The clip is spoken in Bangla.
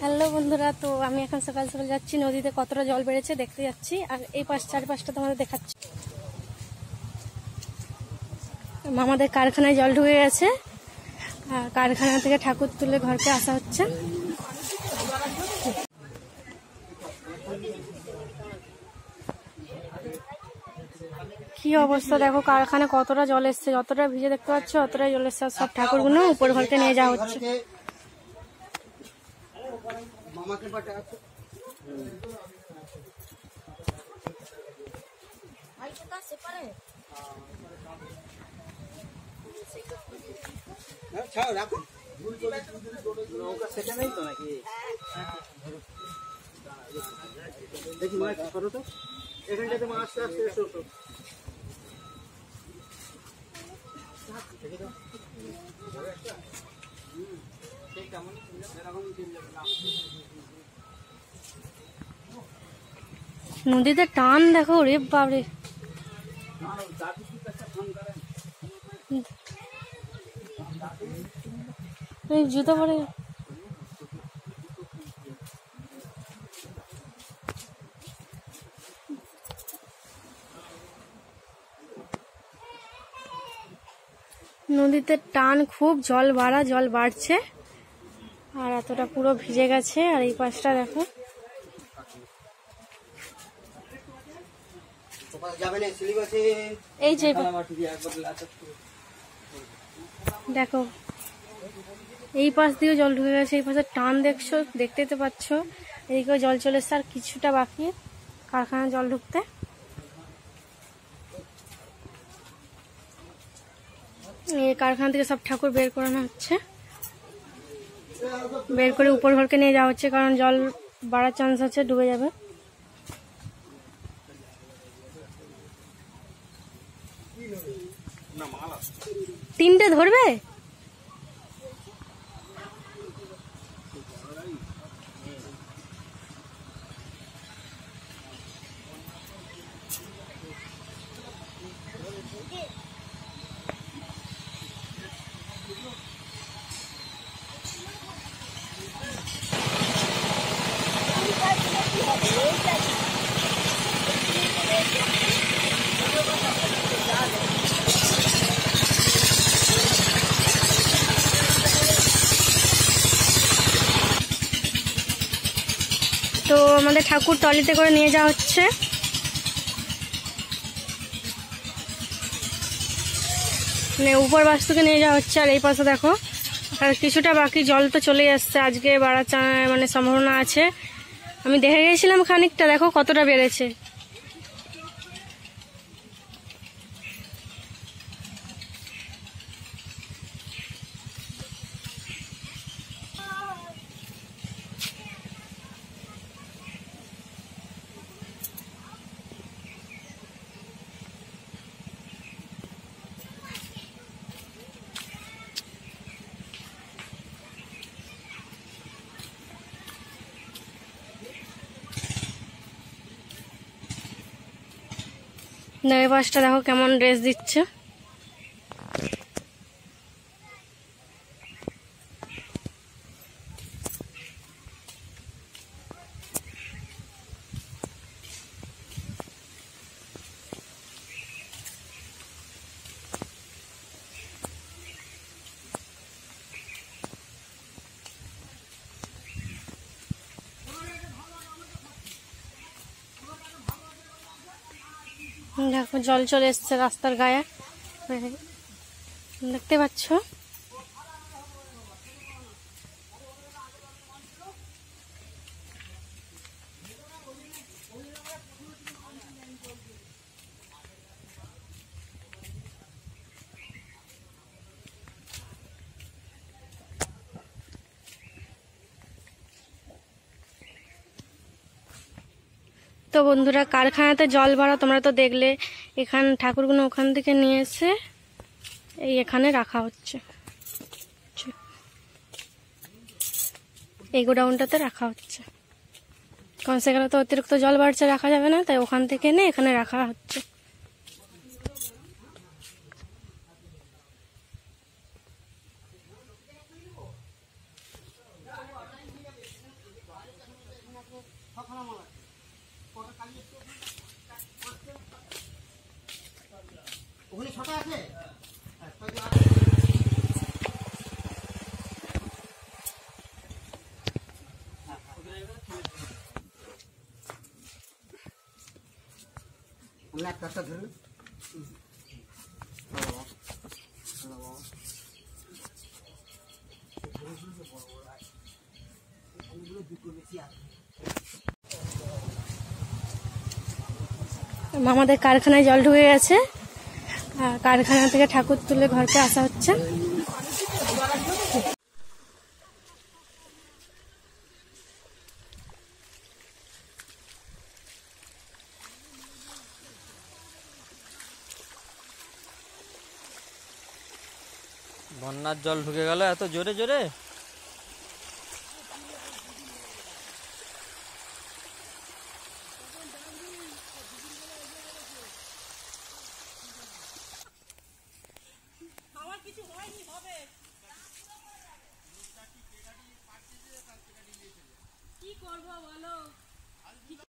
হ্যালো বন্ধুরা, তো আমি এখন সকাল সকাল যাচ্ছি নদীতে, কতটা জল বেড়েছে দেখতে যাচ্ছি। আর এই চারপাশটা তোমাদের দেখাচ্ছি। আমাদের কারখানায় জল ঢুকে গেছে, আর কারখানা থেকে ঠাকুর তুলে ঘরকে আসা হচ্ছে। কি অবস্থা দেখো, কারখানা কতটা জল এসছে, যতটা ভিজে দেখতে পাচ্ছ অতটাই জল এসছে। সব ঠাকুরগুলো উপর ঘরকে নিয়ে যাওয়া হচ্ছে। নদীতে টান দেখো, রে বাবরে। জুতো পরে নদীতে টান খুব, জল বাড়ছে, আর এতটা পুরো ভিজে গেছে। আর এই পাশটা দেখো, এই যে দেখো এই পাশ দিয়েও জল ঢুকে গেছে। এই পাশে টান দেখছো, দেখতে তো পাচ্ছ। এদিকেও জল চলে এসছে, আর কিছুটা বাকি কারখানায় জল ঢুকতে। এই কারখানা থেকে সব ঠাকুর বের করানো হচ্ছে, বের করে উপর ঘরকে নিয়ে যাওয়া হচ্ছে, কারণ জল বাড়ার চান্স আছে, ডুবে যাবে। তিনটে ধরবে? তো আমাদের ঠাকুর ট্রলিতে করে নিয়ে যাওয়া হচ্ছে। মানে উপর বাস্তুকে নিয়ে যাওয়া হচ্ছে। আর এই পাশে দেখো, আর কিছুটা বাকি, জল তো চলে আসছে, আজকে বাড়ার মানে সম্ভাবনা আছে। আমি দেখে গেছিলাম খানিকটা, দেখো কতটা বেড়েছে। এই পাশটা দেখো কেমন ড্রেস দিচ্ছে। দেখো জল চলে এসছে রাস্তার গায়ে, দেখতে পাচ্ছ। তো বন্ধুরা, কারখানাতে জল ভরা তোমরা তো দেখলে। এখান ঠাকুরগুলো ওখান থেকে নিয়ে এসে এই এখানে রাখা হচ্ছে, এই গোডাউনটাতে রাখা হচ্ছে, কারণ সেখানে তো অতিরিক্ত জল বাড়ছে, রাখা যাবে না, তাই ওখান থেকে এনে এখানে রাখা হচ্ছে। ওখানে ছটা আছে। একটা ধরুন আমাদের কারখানায় জল ঢুকে গেছে, আর কারখানা থেকে ঠাকুর তুলে ঘরকে আসা হচ্ছে। বন্যার জল ঢুকে গেল এত জোরে জোরে। আমার কিছু হয়নি, হবে।